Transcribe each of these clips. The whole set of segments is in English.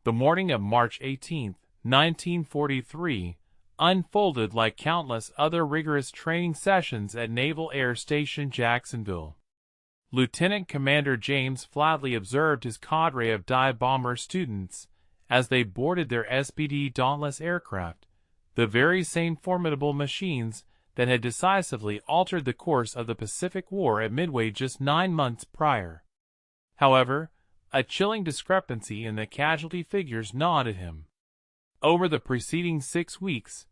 The morning of March 18, 1943, unfolded like countless other rigorous training sessions at Naval Air Station Jacksonville. Lieutenant Commander James Flatley observed his cadre of dive bomber students as they boarded their SPD Dauntless aircraft, the very same formidable machines that had decisively altered the course of the Pacific War at Midway just 9 months prior. However, a chilling discrepancy in the casualty figures gnawed at him. Over the preceding 6 weeks,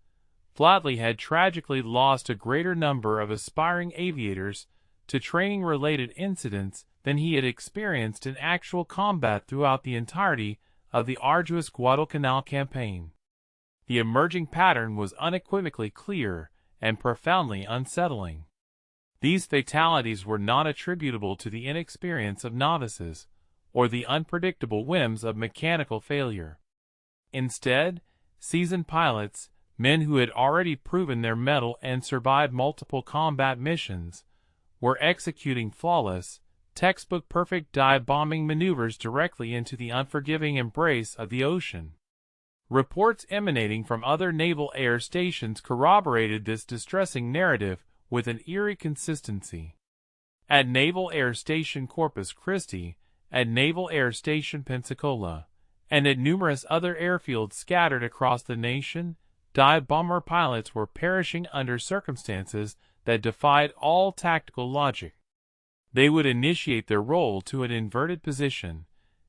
Flatley had tragically lost a greater number of aspiring aviators to training-related incidents than he had experienced in actual combat throughout the entirety of the arduous Guadalcanal campaign. The emerging pattern was unequivocally clear and profoundly unsettling. These fatalities were not attributable to the inexperience of novices or the unpredictable whims of mechanical failure. Instead, seasoned pilots, men who had already proven their mettle and survived multiple combat missions, were executing flawless, textbook-perfect dive-bombing maneuvers directly into the unforgiving embrace of the ocean. Reports emanating from other naval air stations corroborated this distressing narrative with an eerie consistency. At Naval Air Station Corpus Christi, at Naval Air Station Pensacola, and at numerous other airfields scattered across the nation, dive bomber pilots were perishing under circumstances that defied all tactical logic. They would initiate their roll to an inverted position,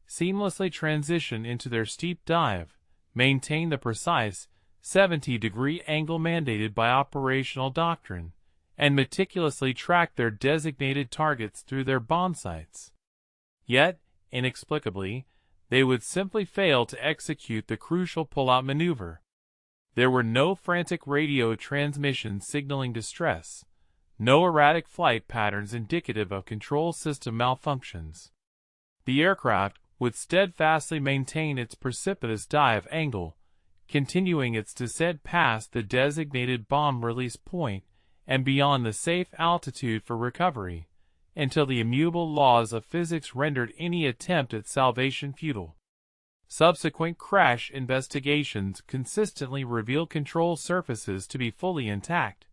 seamlessly transition into their steep dive, maintain the precise 70-degree angle mandated by operational doctrine, and meticulously track their designated targets through their bomb sights. Yet, inexplicably, they would simply fail to execute the crucial pull-out maneuver. There were no frantic radio transmissions signaling distress, no erratic flight patterns indicative of control system malfunctions. The aircraft would steadfastly maintain its precipitous dive angle, continuing its descent past the designated bomb release point and beyond the safe altitude for recovery, until the immutable laws of physics rendered any attempt at salvation futile. Subsequent crash investigations consistently revealed control surfaces to be fully intact,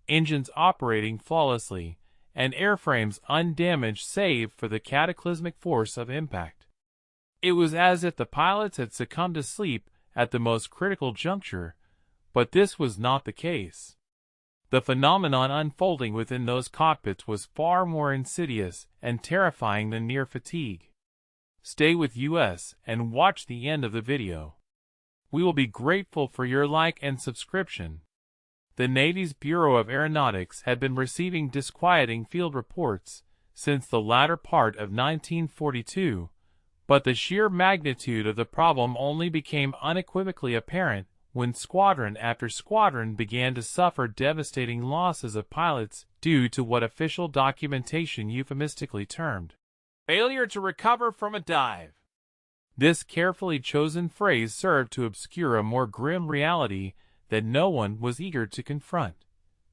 engines operating flawlessly, and airframes undamaged save for the cataclysmic force of impact. It was as if the pilots had succumbed to sleep at the most critical juncture, but this was not the case. The phenomenon unfolding within those cockpits was far more insidious and terrifying than mere fatigue. Stay with us and watch the end of the video. We will be grateful for your like and subscription. The Navy's Bureau of Aeronautics had been receiving disquieting field reports since the latter part of 1942, but the sheer magnitude of the problem only became unequivocally apparent when squadron after squadron began to suffer devastating losses of pilots due to what official documentation euphemistically termed failure to recover from a dive. This carefully chosen phrase served to obscure a more grim reality that no one was eager to confront.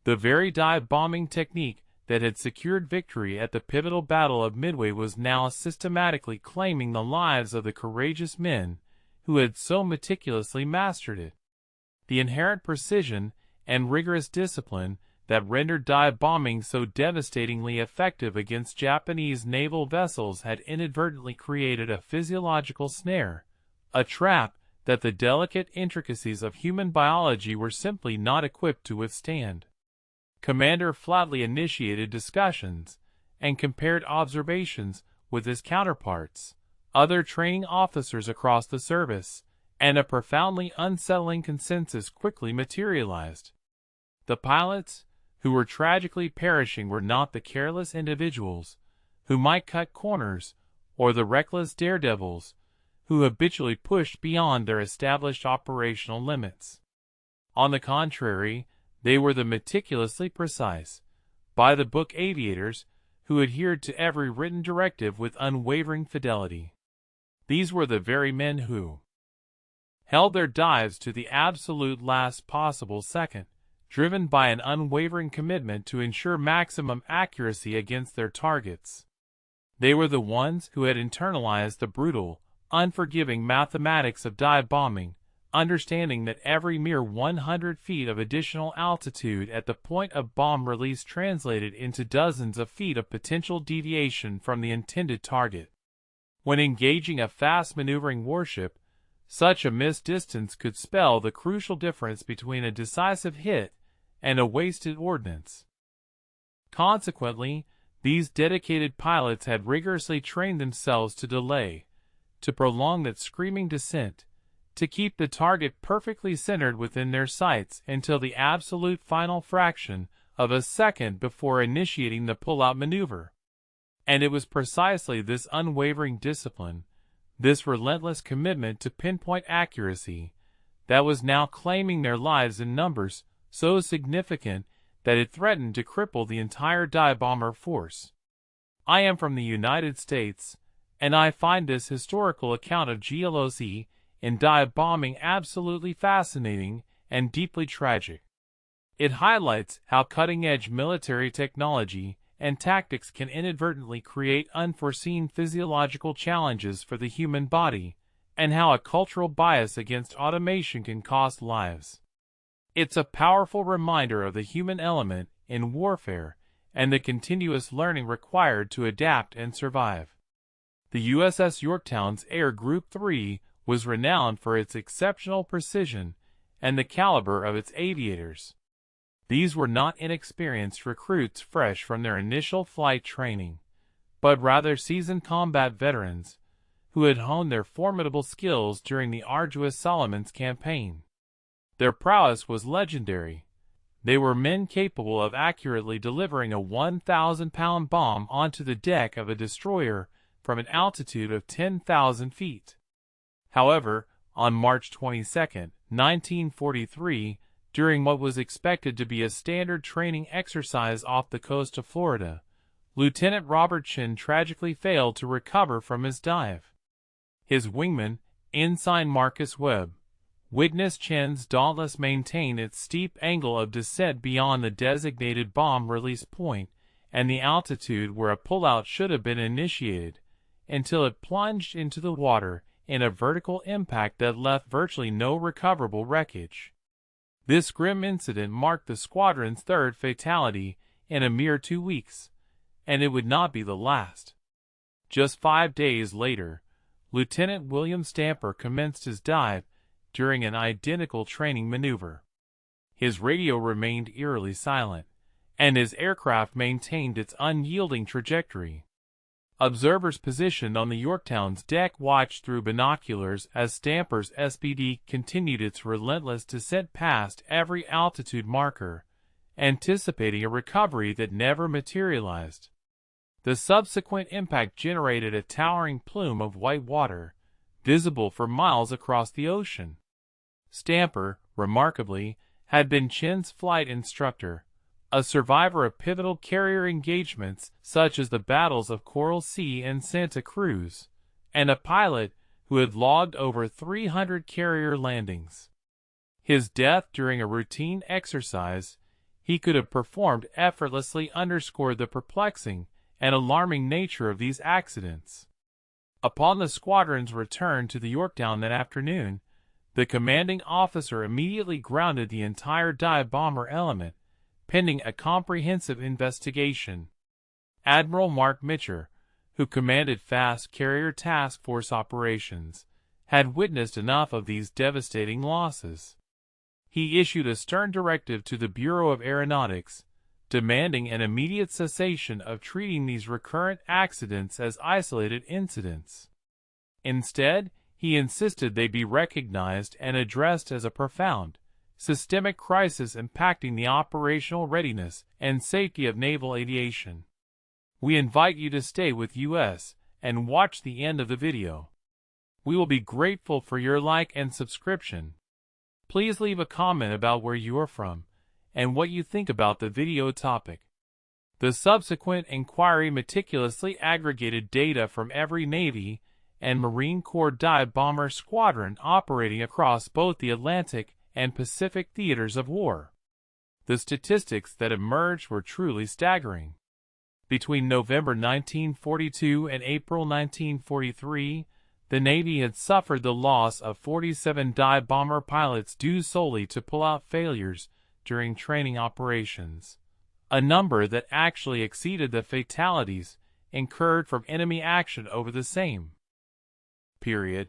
The very dive bombing technique that had secured victory at the pivotal Battle of Midway was now systematically claiming the lives of the courageous men who had so meticulously mastered it. The inherent precision and rigorous discipline that rendered dive bombing so devastatingly effective against Japanese naval vessels had inadvertently created a physiological snare, a trap that the delicate intricacies of human biology were simply not equipped to withstand. Commander Flatley initiated discussions and compared observations with his counterparts, other training officers across the service, and a profoundly unsettling consensus quickly materialized. The pilots who were tragically perishing were not the careless individuals who might cut corners or the reckless daredevils who habitually pushed beyond their established operational limits. On the contrary, they were the meticulously precise, by-the-book aviators who adhered to every written directive with unwavering fidelity. These were the very men who held their dives to the absolute last possible second, driven by an unwavering commitment to ensure maximum accuracy against their targets. They were the ones who had internalized the brutal, unforgiving mathematics of dive bombing, understanding that every mere 100 feet of additional altitude at the point of bomb release translated into dozens of feet of potential deviation from the intended target. When engaging a fast-maneuvering warship, such a missed distance could spell the crucial difference between a decisive hit and a wasted ordnance. Consequently, these dedicated pilots had rigorously trained themselves to delay, to prolong that screaming descent, to keep the target perfectly centered within their sights until the absolute final fraction of a second before initiating the pull-out maneuver. And it was precisely this unwavering discipline, this relentless commitment to pinpoint accuracy, that was now claiming their lives in numbers so significant that it threatened to cripple the entire dive bomber force. I am from the United States, and I find this historical account of GLOC in dive bombing absolutely fascinating and deeply tragic. It highlights how cutting-edge military technology and tactics can inadvertently create unforeseen physiological challenges for the human body, and how a cultural bias against automation can cost lives. It's a powerful reminder of the human element in warfare and the continuous learning required to adapt and survive. The USS Yorktown's Air Group 3 was renowned for its exceptional precision and the caliber of its aviators. These were not inexperienced recruits fresh from their initial flight training, but rather seasoned combat veterans who had honed their formidable skills during the arduous Solomon's campaign. Their prowess was legendary. They were men capable of accurately delivering a 1,000-pound bomb onto the deck of a destroyer from an altitude of 10,000 feet. However, on March 22, 1943, during what was expected to be a standard training exercise off the coast of Florida, Lieutenant Robert Chin tragically failed to recover from his dive. His wingman, Ensign Marcus Webb, witnessed Chin's Dauntless maintain its steep angle of descent beyond the designated bomb release point and the altitude where a pullout should have been initiated, until it plunged into the water in a vertical impact that left virtually no recoverable wreckage. This grim incident marked the squadron's third fatality in a mere 2 weeks, and it would not be the last. Just 5 days later, Lieutenant William Stamper commenced his dive during an identical training maneuver. His radio remained eerily silent, and his aircraft maintained its unyielding trajectory. Observers positioned on the Yorktown's deck watched through binoculars as Stamper's SBD continued its relentless descent past every altitude marker, anticipating a recovery that never materialized. The subsequent impact generated a towering plume of white water, visible for miles across the ocean. Stamper, remarkably, had been Chin's flight instructor, a survivor of pivotal carrier engagements such as the battles of Coral Sea and Santa Cruz, and a pilot who had logged over 300 carrier landings. His death during a routine exercise he could have performed effortlessly underscored the perplexing and alarming nature of these accidents. Upon the squadron's return to the Yorktown that afternoon, the commanding officer immediately grounded the entire dive bomber element, pending a comprehensive investigation. Admiral Mark Mitcher, who commanded Fast Carrier Task Force operations, had witnessed enough of these devastating losses. He issued a stern directive to the Bureau of Aeronautics, demanding an immediate cessation of treating these recurrent accidents as isolated incidents. Instead, he insisted they be recognized and addressed as a profound, systemic crisis impacting the operational readiness and safety of naval aviation. We invite you to stay with us and watch the end of the video. We will be grateful for your like and subscription. Please leave a comment about where you are from and what you think about the video topic. The subsequent inquiry meticulously aggregated data from every Navy and Marine Corps dive bomber squadron operating across both the Atlantic and Pacific theaters of war. The statistics that emerged were truly staggering. Between November 1942 and April 1943, the Navy had suffered the loss of 47 dive bomber pilots due solely to pull-out failures during training operations, a number that actually exceeded the fatalities incurred from enemy action over the same period.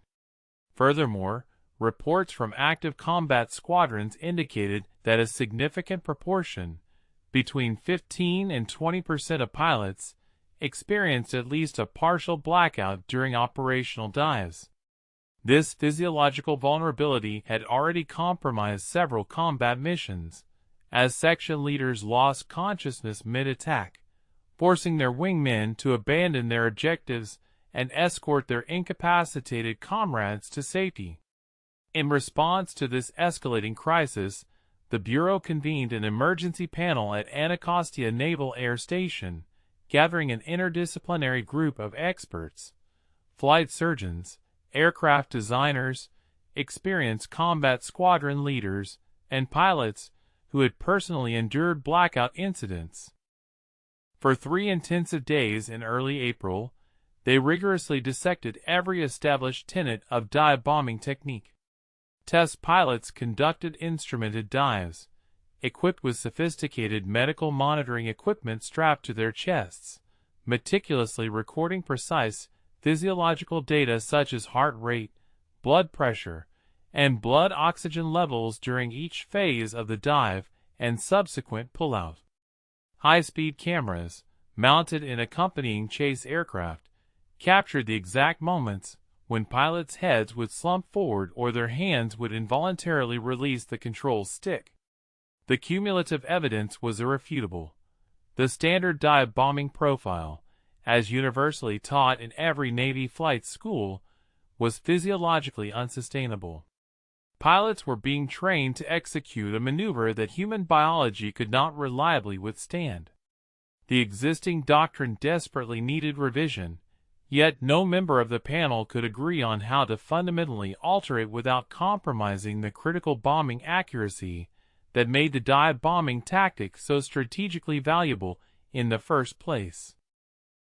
Furthermore, reports from active combat squadrons indicated that a significant proportion, between 15 and 20% of pilots, experienced at least a partial blackout during operational dives. This physiological vulnerability had already compromised several combat missions, as section leaders lost consciousness mid-attack, forcing their wingmen to abandon their objectives and escort their incapacitated comrades to safety. In response to this escalating crisis, the Bureau convened an emergency panel at Anacostia Naval Air Station, gathering an interdisciplinary group of experts, flight surgeons, aircraft designers, experienced combat squadron leaders, and pilots who had personally endured blackout incidents. For 3 intensive days in early April, they rigorously dissected every established tenet of dive bombing technique. Test pilots conducted instrumented dives, equipped with sophisticated medical monitoring equipment strapped to their chests, meticulously recording precise physiological data such as heart rate, blood pressure, and blood oxygen levels during each phase of the dive and subsequent pullout. High-speed cameras, mounted in accompanying chase aircraft, captured the exact moments when pilots' heads would slump forward or their hands would involuntarily release the control stick. The cumulative evidence was irrefutable. The standard dive bombing profile, as universally taught in every Navy flight school, was physiologically unsustainable. Pilots were being trained to execute a maneuver that human biology could not reliably withstand. The existing doctrine desperately needed revision, yet no member of the panel could agree on how to fundamentally alter it without compromising the critical bombing accuracy that made the dive bombing tactic so strategically valuable in the first place.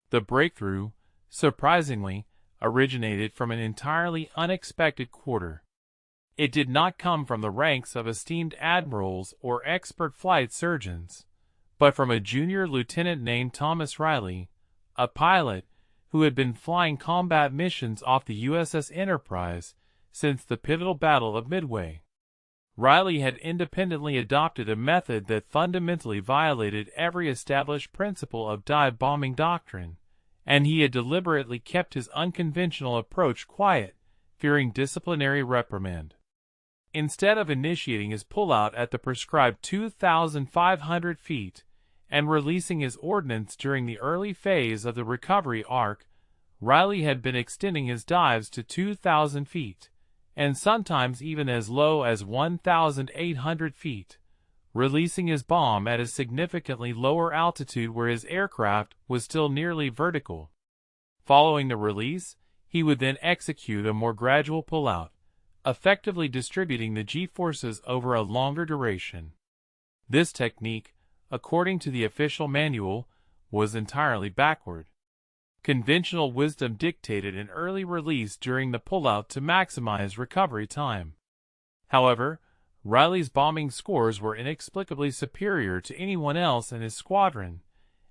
The breakthrough, surprisingly, originated from an entirely unexpected quarter. It did not come from the ranks of esteemed admirals or expert flight surgeons, but from a junior lieutenant named Thomas Riley, a pilot who had been flying combat missions off the USS Enterprise since the pivotal Battle of Midway. Riley had independently adopted a method that fundamentally violated every established principle of dive bombing doctrine, and he had deliberately kept his unconventional approach quiet, fearing disciplinary reprimand. Instead of initiating his pullout at the prescribed 2,500 feet and releasing his ordnance during the early phase of the recovery arc, Riley had been extending his dives to 2,000 feet, and sometimes even as low as 1,800 feet, releasing his bomb at a significantly lower altitude where his aircraft was still nearly vertical. Following the release, he would then execute a more gradual pullout, effectively distributing the G-forces over a longer duration. This technique, according to the official manual, was entirely backward. Conventional wisdom dictated an early release during the pullout to maximize recovery time. However, Riley's bombing scores were inexplicably superior to anyone else in his squadron,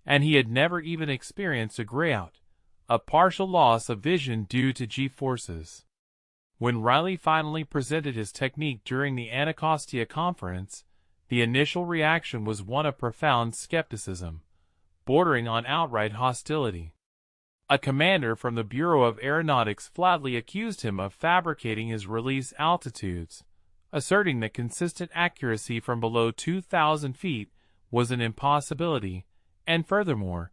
and he had never even experienced a grayout, a partial loss of vision due to G-forces. When Riley finally presented his technique during the Anacostia conference, the initial reaction was one of profound skepticism, bordering on outright hostility. A commander from the Bureau of Aeronautics flatly accused him of fabricating his release altitudes, asserting that consistent accuracy from below 2,000 feet was an impossibility, and furthermore,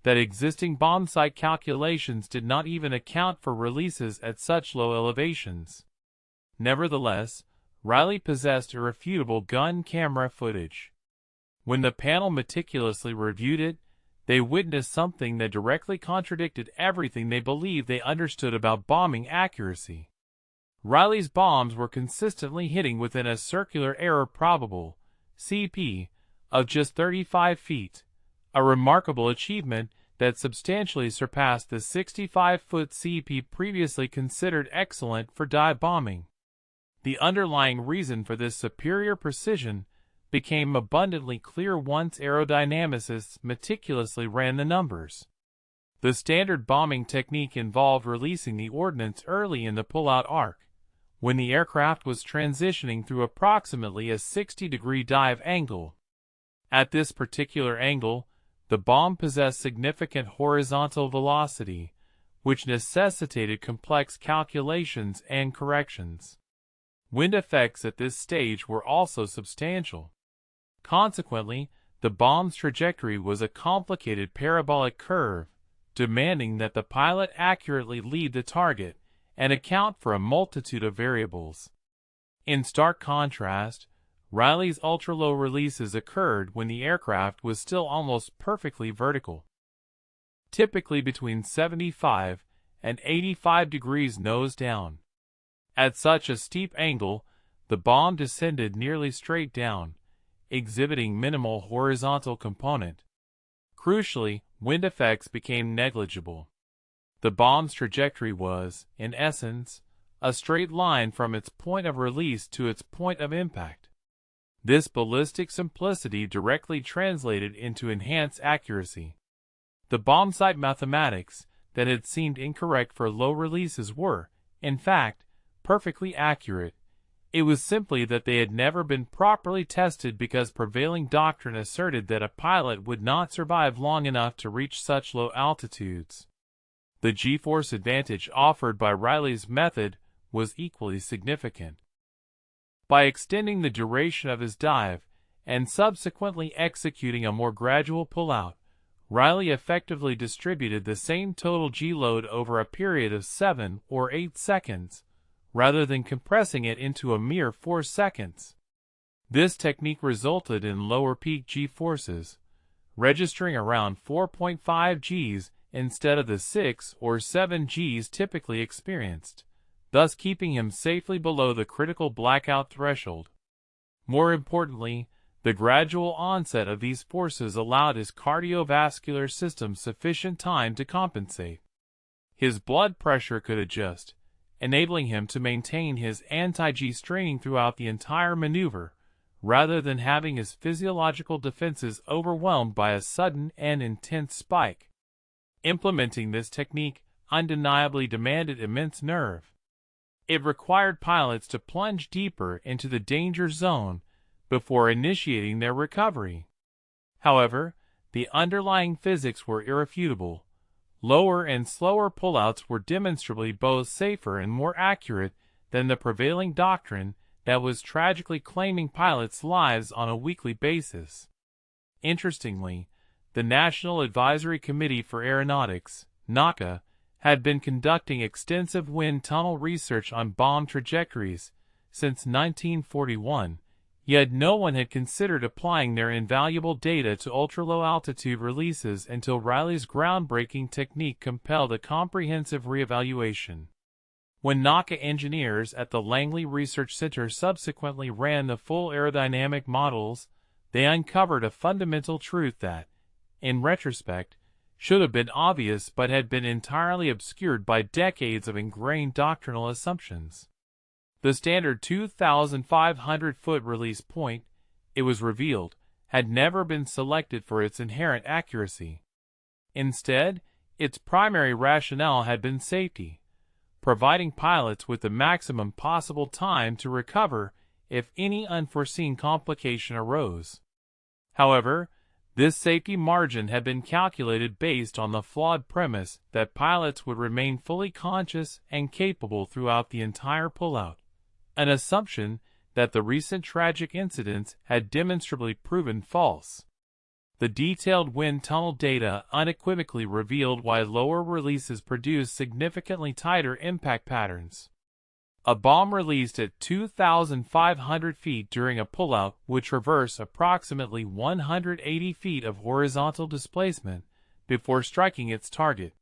that existing bomb site calculations did not even account for releases at such low elevations. Nevertheless, Riley possessed irrefutable gun camera footage. When the panel meticulously reviewed it, they witnessed something that directly contradicted everything they believed they understood about bombing accuracy. Riley's bombs were consistently hitting within a circular error probable, CP, of just 35 feet, a remarkable achievement that substantially surpassed the 65-foot CP previously considered excellent for dive bombing. The underlying reason for this superior precision became abundantly clear once aerodynamicists meticulously ran the numbers. The standard bombing technique involved releasing the ordnance early in the pull-out arc, when the aircraft was transitioning through approximately a 60-degree dive angle. At this particular angle, the bomb possessed significant horizontal velocity, which necessitated complex calculations and corrections. Wind effects at this stage were also substantial. Consequently, the bomb's trajectory was a complicated parabolic curve, demanding that the pilot accurately lead the target and account for a multitude of variables. In stark contrast, Riley's ultra-low releases occurred when the aircraft was still almost perfectly vertical, typically between 75 and 85 degrees nose down. At such a steep angle, the bomb descended nearly straight down, exhibiting minimal horizontal component. Crucially, wind effects became negligible. The bomb's trajectory was, in essence, a straight line from its point of release to its point of impact. This ballistic simplicity directly translated into enhanced accuracy. The bombsight mathematics that had seemed incorrect for low releases were, in fact, perfectly accurate. It was simply that they had never been properly tested because prevailing doctrine asserted that a pilot would not survive long enough to reach such low altitudes. The G-force advantage offered by Riley's method was equally significant. By extending the duration of his dive and subsequently executing a more gradual pull-out, Riley effectively distributed the same total G-load over a period of 7 or 8 seconds, rather than compressing it into a mere 4 seconds. This technique resulted in lower peak G-forces, registering around 4.5 Gs instead of the 6 or 7 Gs typically experienced, thus keeping him safely below the critical blackout threshold. More importantly, the gradual onset of these forces allowed his cardiovascular system sufficient time to compensate. His blood pressure could adjust, enabling him to maintain his anti-G straining throughout the entire maneuver, rather than having his physiological defenses overwhelmed by a sudden and intense spike. Implementing this technique undeniably demanded immense nerve. It required pilots to plunge deeper into the danger zone before initiating their recovery. However, the underlying physics were irrefutable. Lower and slower pullouts were demonstrably both safer and more accurate than the prevailing doctrine that was tragically claiming pilots' lives on a weekly basis. Interestingly, the National Advisory Committee for Aeronautics, NACA, had been conducting extensive wind tunnel research on bomb trajectories since 1941, yet no one had considered applying their invaluable data to ultra-low altitude releases until Riley's groundbreaking technique compelled a comprehensive reevaluation. When NACA engineers at the Langley Research Center subsequently ran the full aerodynamic models, they uncovered a fundamental truth that, in retrospect, should have been obvious but had been entirely obscured by decades of ingrained doctrinal assumptions. The standard 2,500-foot release point, it was revealed, had never been selected for its inherent accuracy. Instead, its primary rationale had been safety, providing pilots with the maximum possible time to recover if any unforeseen complication arose. However, this safety margin had been calculated based on the flawed premise that pilots would remain fully conscious and capable throughout the entire pullout, an assumption that the recent tragic incidents had demonstrably proven false. The detailed wind tunnel data unequivocally revealed why lower releases produce significantly tighter impact patterns. A bomb released at 2,500 feet during a pullout would traverse approximately 180 feet of horizontal displacement before striking its target.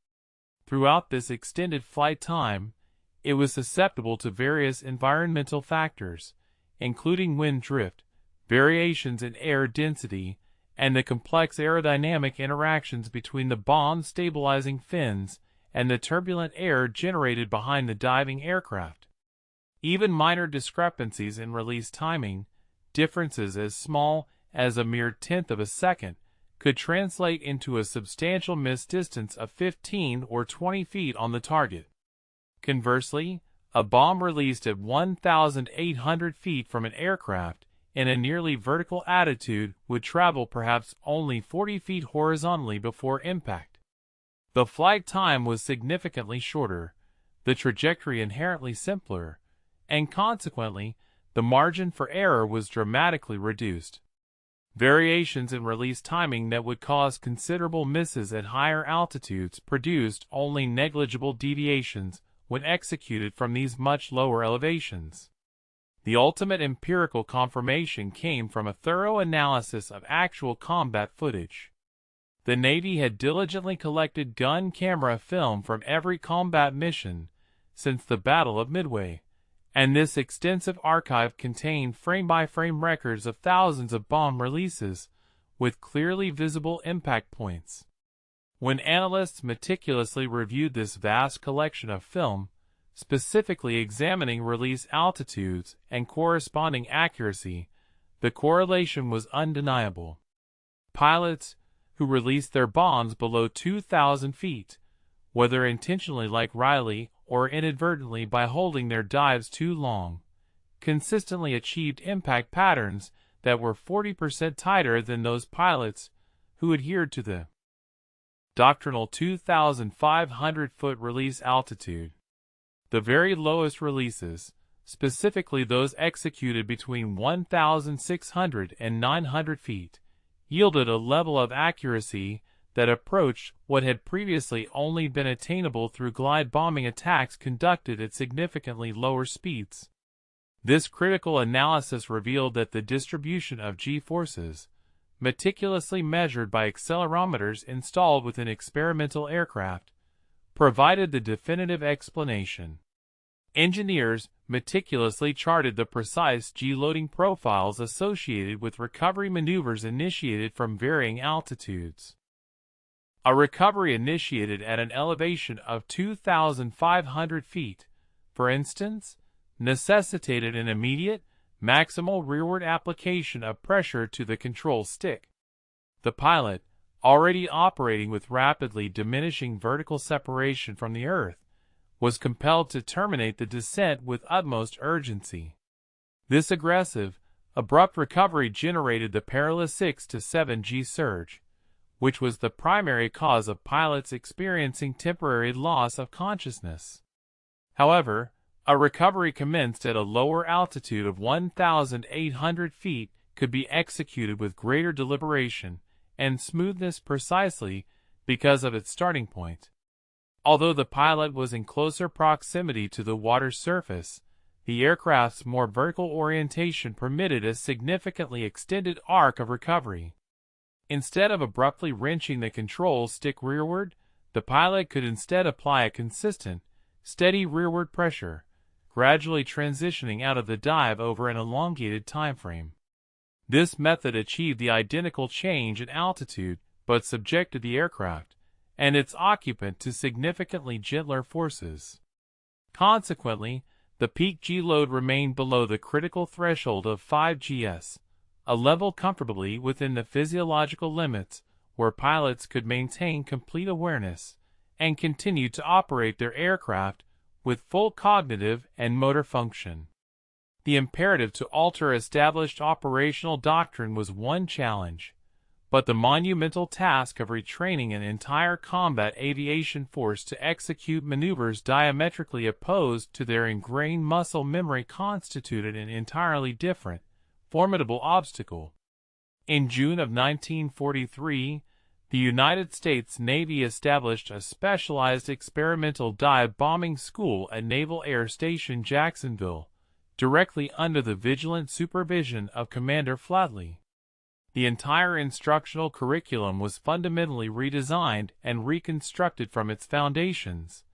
Throughout this extended flight time, it was susceptible to various environmental factors, including wind drift, variations in air density, and the complex aerodynamic interactions between the bomb's stabilizing fins and the turbulent air generated behind the diving aircraft. Even minor discrepancies in release timing, differences as small as a mere tenth of a second, could translate into a substantial missed distance of 15 or 20 feet on the target. Conversely, a bomb released at 1,800 feet from an aircraft in a nearly vertical attitude would travel perhaps only 40 feet horizontally before impact. The flight time was significantly shorter, the trajectory inherently simpler, and consequently, the margin for error was dramatically reduced. Variations in release timing that would cause considerable misses at higher altitudes produced only negligible deviations when executed from these much lower elevations. The ultimate empirical confirmation came from a thorough analysis of actual combat footage. The Navy had diligently collected gun camera film from every combat mission since the Battle of Midway, and this extensive archive contained frame-by-frame records of thousands of bomb releases with clearly visible impact points. When analysts meticulously reviewed this vast collection of film, specifically examining release altitudes and corresponding accuracy, the correlation was undeniable. Pilots who released their bombs below 2,000 feet, whether intentionally like Riley or inadvertently by holding their dives too long, consistently achieved impact patterns that were 40% tighter than those pilots who adhered to the doctrinal 2,500-foot release altitude. The very lowest releases, specifically those executed between 1,600 and 900 feet, yielded a level of accuracy that approached what had previously only been attainable through glide bombing attacks conducted at significantly lower speeds. This critical analysis revealed that the distribution of G-forces, meticulously measured by accelerometers installed within experimental aircraft, provided the definitive explanation. Engineers meticulously charted the precise G-loading profiles associated with recovery maneuvers initiated from varying altitudes. A recovery initiated at an elevation of 2,500 feet, for instance, necessitated an immediate, maximal rearward application of pressure to the control stick. The pilot, already operating with rapidly diminishing vertical separation from the Earth, was compelled to terminate the descent with utmost urgency. This aggressive, abrupt recovery generated the perilous 6 to 7 G surge, which was the primary cause of pilots experiencing temporary loss of consciousness. However, a recovery commenced at a lower altitude of 1,800 feet could be executed with greater deliberation and smoothness precisely because of its starting point. Although the pilot was in closer proximity to the water's surface, the aircraft's more vertical orientation permitted a significantly extended arc of recovery. Instead of abruptly wrenching the control stick rearward, the pilot could instead apply a consistent, steady rearward pressure, gradually transitioning out of the dive over an elongated time frame. This method achieved the identical change in altitude, but subjected the aircraft and its occupant to significantly gentler forces. Consequently, the peak G-load remained below the critical threshold of 5 gs, a level comfortably within the physiological limits where pilots could maintain complete awareness and continue to operate their aircraft with full cognitive and motor function. The imperative to alter established operational doctrine was one challenge, but the monumental task of retraining an entire combat aviation force to execute maneuvers diametrically opposed to their ingrained muscle memory constituted an entirely different, formidable obstacle. In June of 1943, the United States Navy established a specialized experimental dive bombing school at Naval Air Station Jacksonville, directly under the vigilant supervision of Commander Flatley. The entire instructional curriculum was fundamentally redesigned and reconstructed from its foundations,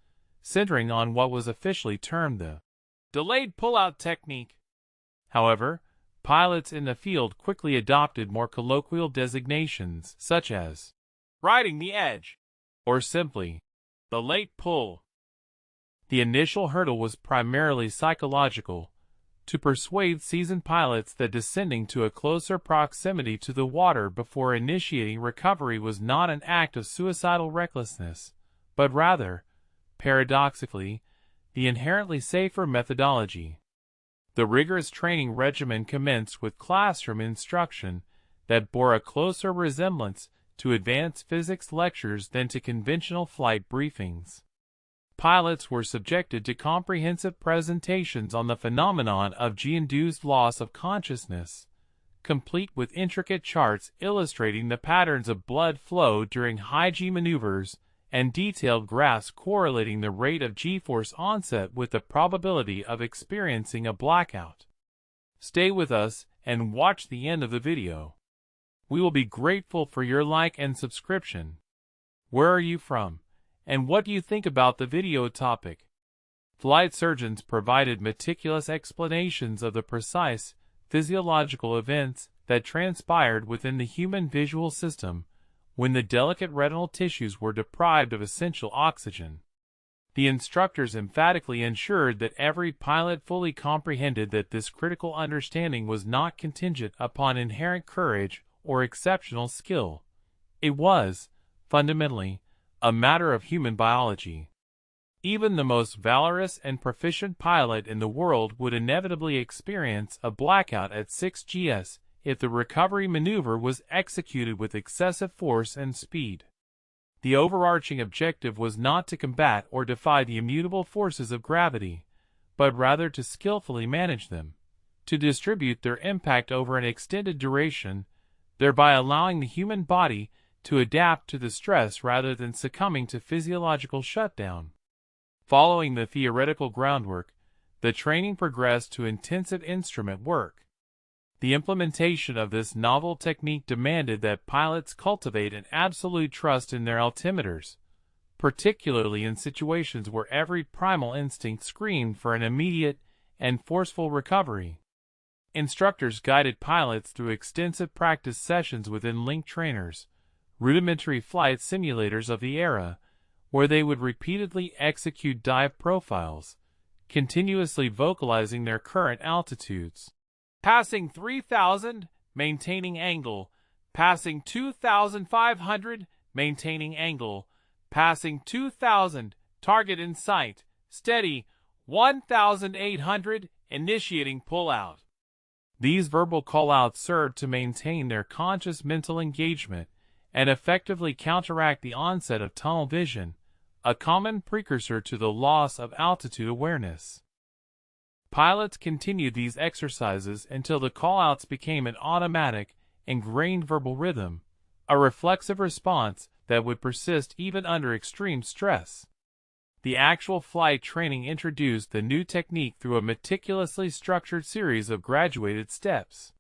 centering on what was officially termed the delayed pull-out technique. However, pilots in the field quickly adopted more colloquial designations such as riding the edge or simply the late pull. The initial hurdle was primarily psychological, to persuade seasoned pilots that descending to a closer proximity to the water before initiating recovery was not an act of suicidal recklessness, but rather, paradoxically, the inherently safer methodology. The rigorous training regimen commenced with classroom instruction that bore a closer resemblance to advanced physics lectures than to conventional flight briefings. Pilots were subjected to comprehensive presentations on the phenomenon of G-induced loss of consciousness, complete with intricate charts illustrating the patterns of blood flow during high G maneuvers and detailed graphs correlating the rate of G-force onset with the probability of experiencing a blackout. Stay with us and watch the end of the video. We will be grateful for your like and subscription. Where are you from? And what do you think about the video topic? Flight surgeons provided meticulous explanations of the precise physiological events that transpired within the human visual system when the delicate retinal tissues were deprived of essential oxygen. The instructors emphatically ensured that every pilot fully comprehended that this critical understanding was not contingent upon inherent courage or exceptional skill. It was, fundamentally, a matter of human biology. Even the most valorous and proficient pilot in the world would inevitably experience a blackout at 6 gs if the recovery maneuver was executed with excessive force and speed. The overarching objective was not to combat or defy the immutable forces of gravity, but rather to skillfully manage them, to distribute their impact over an extended duration, thereby allowing the human body to adapt to the stress rather than succumbing to physiological shutdown. Following the theoretical groundwork, the training progressed to intensive instrument work. The implementation of this novel technique demanded that pilots cultivate an absolute trust in their altimeters, particularly in situations where every primal instinct screamed for an immediate and forceful recovery. Instructors guided pilots through extensive practice sessions within link trainers, rudimentary flight simulators of the era, where they would repeatedly execute dive profiles, continuously vocalizing their current altitudes. Passing 3,000, maintaining angle. Passing 2,500, maintaining angle. Passing 2,000, target in sight. Steady. 1,800, initiating pullout. These verbal callouts served to maintain their conscious mental engagement and effectively counteract the onset of tunnel vision, a common precursor to the loss of altitude awareness. Pilots continued these exercises until the callouts became an automatic, ingrained verbal rhythm, a reflexive response that would persist even under extreme stress. The actual flight training introduced the new technique through a meticulously structured series of graduated steps.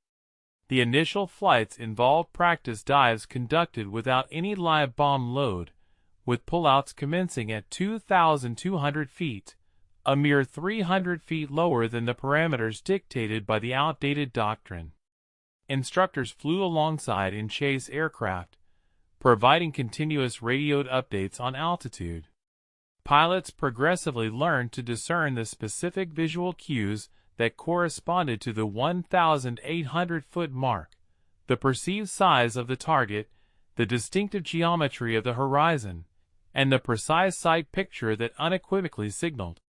The initial flights involved practice dives conducted without any live bomb load, with pullouts commencing at 2,200 feet, a mere 300 feet lower than the parameters dictated by the outdated doctrine. Instructors flew alongside in chase aircraft, providing continuous radioed updates on altitude. Pilots progressively learned to discern the specific visual cues that corresponded to the 1,800-foot mark, the perceived size of the target, the distinctive geometry of the horizon, and the precise sight picture that unequivocally signaled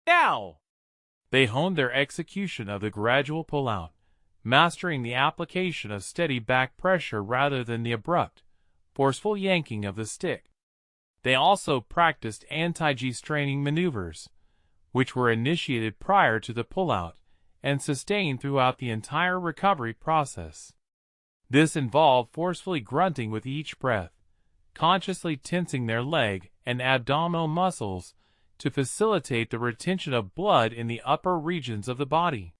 "now!" They honed their execution of the gradual pullout, mastering the application of steady back pressure rather than the abrupt, forceful yanking of the stick. They also practiced anti-G straining maneuvers, which were initiated prior to the pullout and sustained throughout the entire recovery process. This involved forcefully grunting with each breath, consciously tensing their leg and abdominal muscles to facilitate the retention of blood in the upper regions of the body.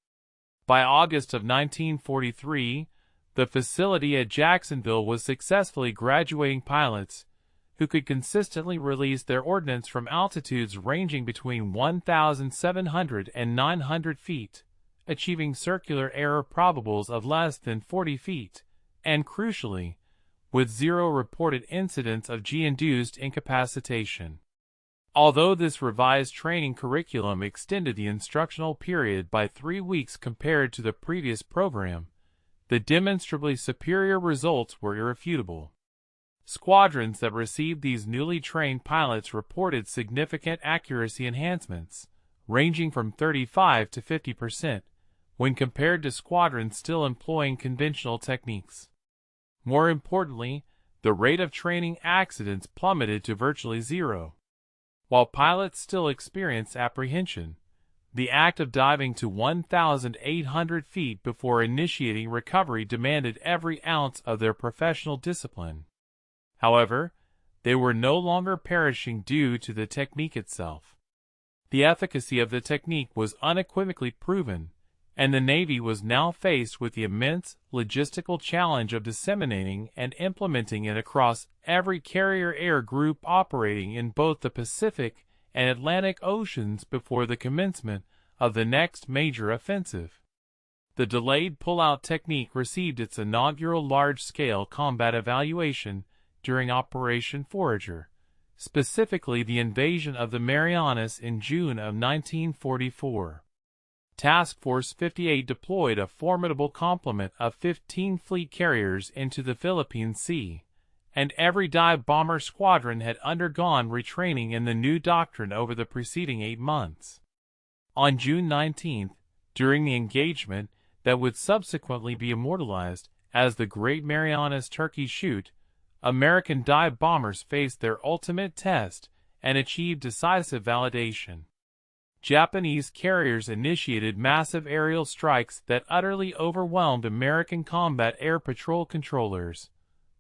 By August of 1943, the facility at Jacksonville was successfully graduating pilots who could consistently release their ordnance from altitudes ranging between 1,700 and 900 feet, achieving circular error probables of less than 40 feet, and crucially, with zero reported incidents of G-induced incapacitation. Although this revised training curriculum extended the instructional period by 3 weeks compared to the previous program, the demonstrably superior results were irrefutable. Squadrons that received these newly trained pilots reported significant accuracy enhancements, ranging from 35 to 50%, when compared to squadrons still employing conventional techniques. More importantly, the rate of training accidents plummeted to virtually zero. While pilots still experienced apprehension, the act of diving to 1,800 feet before initiating recovery demanded every ounce of their professional discipline. However, they were no longer perishing due to the technique itself. The efficacy of the technique was unequivocally proven, and the Navy was now faced with the immense logistical challenge of disseminating and implementing it across every carrier air group operating in both the Pacific and Atlantic Oceans before the commencement of the next major offensive. The delayed pull-out technique received its inaugural large-scale combat evaluation during Operation Forager, specifically the invasion of the Marianas in June of 1944. Task Force 58 deployed a formidable complement of 15 fleet carriers into the Philippine Sea, and every dive bomber squadron had undergone retraining in the new doctrine over the preceding 8 months. On June 19, during the engagement that would subsequently be immortalized as the Great Marianas Turkey Shoot, American dive bombers faced their ultimate test and achieved decisive validation. Japanese carriers initiated massive aerial strikes that utterly overwhelmed American combat air patrol controllers,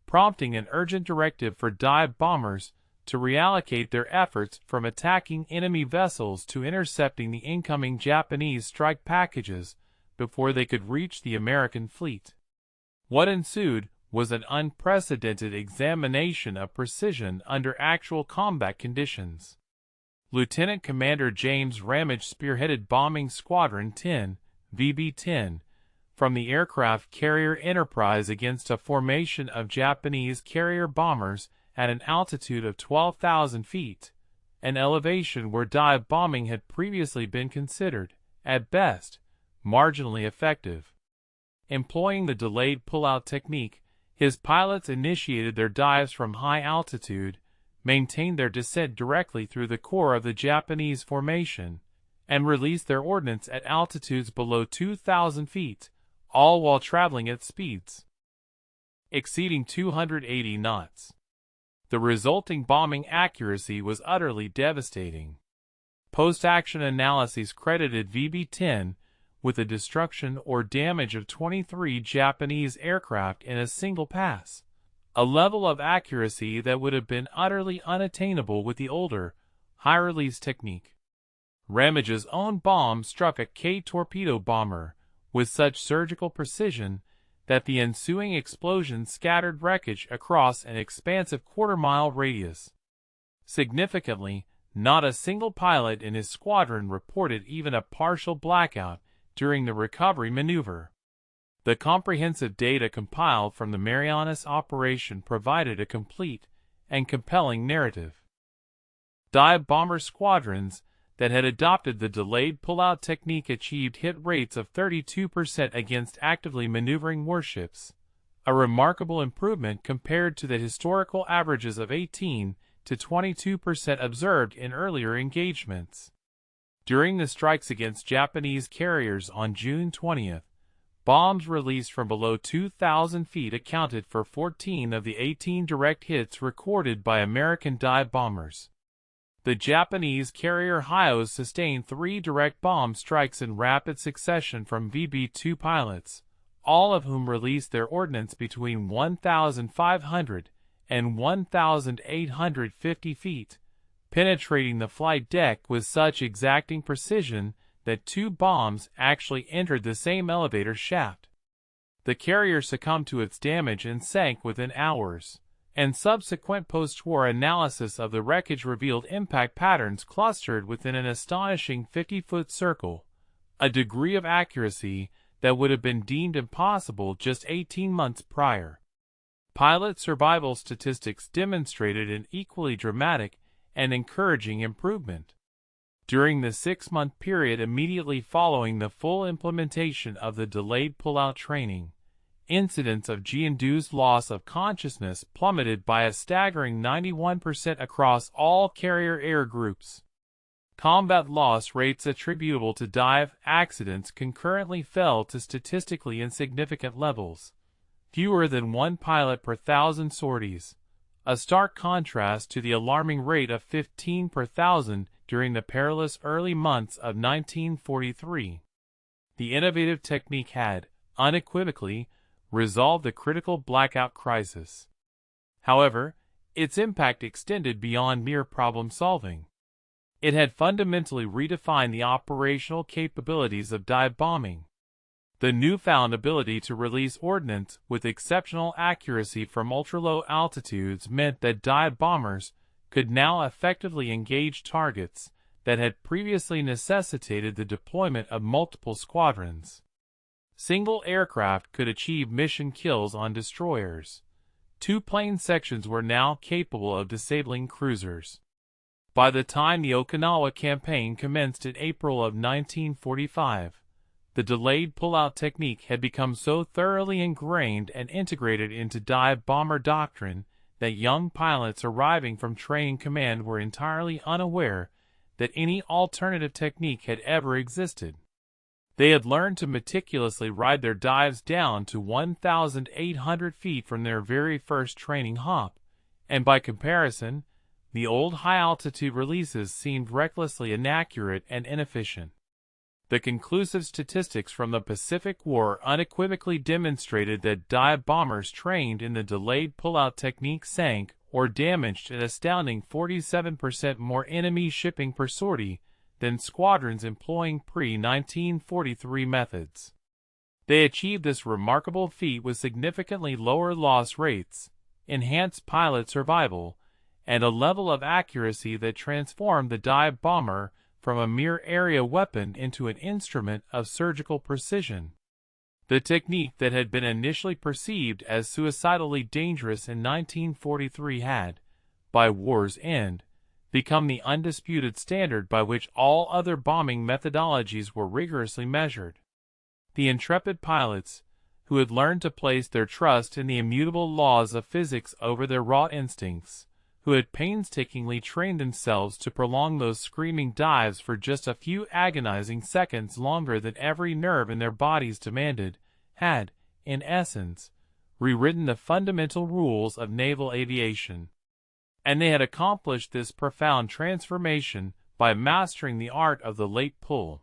prompting an urgent directive for dive bombers to reallocate their efforts from attacking enemy vessels to intercepting the incoming Japanese strike packages before they could reach the American fleet. What ensued was an unprecedented examination of precision under actual combat conditions. Lieutenant Commander James Ramage spearheaded Bombing Squadron 10, VB-10, from the aircraft carrier Enterprise against a formation of Japanese carrier bombers at an altitude of 12,000 feet, an elevation where dive bombing had previously been considered, at best, marginally effective. Employing the delayed pull-out technique, his pilots initiated their dives from high altitude, maintained their descent directly through the core of the Japanese formation, and released their ordnance at altitudes below 2,000 feet, all while traveling at speeds exceeding 280 knots. The resulting bombing accuracy was utterly devastating. Post-action analyses credited VB-10 with the destruction or damage of 23 Japanese aircraft in a single pass, a level of accuracy that would have been utterly unattainable with the older, high-release technique. Ramage's own bomb struck a K-torpedo bomber with such surgical precision that the ensuing explosion scattered wreckage across an expansive quarter-mile radius. Significantly, not a single pilot in his squadron reported even a partial blackout during the recovery maneuver. The comprehensive data compiled from the Marianas operation provided a complete and compelling narrative. Dive bomber squadrons that had adopted the delayed pull-out technique achieved hit rates of 32% against actively maneuvering warships, a remarkable improvement compared to the historical averages of 18 to 22% observed in earlier engagements. During the strikes against Japanese carriers on June 20th, bombs released from below 2,000 feet accounted for 14 of the 18 direct hits recorded by American dive bombers. The Japanese carrier Hyos sustained 3 direct bomb strikes in rapid succession from VB-2 pilots, all of whom released their ordnance between 1,500 and 1,850 feet, penetrating the flight deck with such exacting precision that 2 bombs actually entered the same elevator shaft. The carrier succumbed to its damage and sank within hours, and subsequent post-war analysis of the wreckage revealed impact patterns clustered within an astonishing 50-foot circle, a degree of accuracy that would have been deemed impossible just 18 months prior. Pilot survival statistics demonstrated an equally dramatic and encouraging improvement. During the 6-month period immediately following the full implementation of the delayed pullout training, incidents of G-induced loss of consciousness plummeted by a staggering 91% across all carrier air groups. Combat loss rates attributable to dive accidents concurrently fell to statistically insignificant levels, fewer than 1 pilot per 1,000 sorties, a stark contrast to the alarming rate of 15 per 1,000 during the perilous early months of 1943. The innovative technique had, unequivocally, resolved the critical blackout crisis. However, its impact extended beyond mere problem-solving. It had fundamentally redefined the operational capabilities of dive bombing. The newfound ability to release ordnance with exceptional accuracy from ultra-low altitudes meant that dive bombers could now effectively engage targets that had previously necessitated the deployment of multiple squadrons. Single aircraft could achieve mission kills on destroyers. 2 plane sections were now capable of disabling cruisers. By the time the Okinawa campaign commenced in April of 1945, the delayed pullout technique had become so thoroughly ingrained and integrated into dive bomber doctrine that young pilots arriving from training command were entirely unaware that any alternative technique had ever existed. They had learned to meticulously ride their dives down to 1,800 feet from their very first training hop, and by comparison, the old high-altitude releases seemed recklessly inaccurate and inefficient. The conclusive statistics from the Pacific War unequivocally demonstrated that dive bombers trained in the delayed pullout technique sank or damaged an astounding 47% more enemy shipping per sortie than squadrons employing pre-1943 methods. They achieved this remarkable feat with significantly lower loss rates, enhanced pilot survival, and a level of accuracy that transformed the dive bomber from a mere area weapon into an instrument of surgical precision. The technique that had been initially perceived as suicidally dangerous in 1943 had, by war's end, become the undisputed standard by which all other bombing methodologies were rigorously measured. The intrepid pilots, who had learned to place their trust in the immutable laws of physics over their raw instincts, who had painstakingly trained themselves to prolong those screaming dives for just a few agonizing seconds longer than every nerve in their bodies demanded, had, in essence, rewritten the fundamental rules of naval aviation. And they had accomplished this profound transformation by mastering the art of the late pull.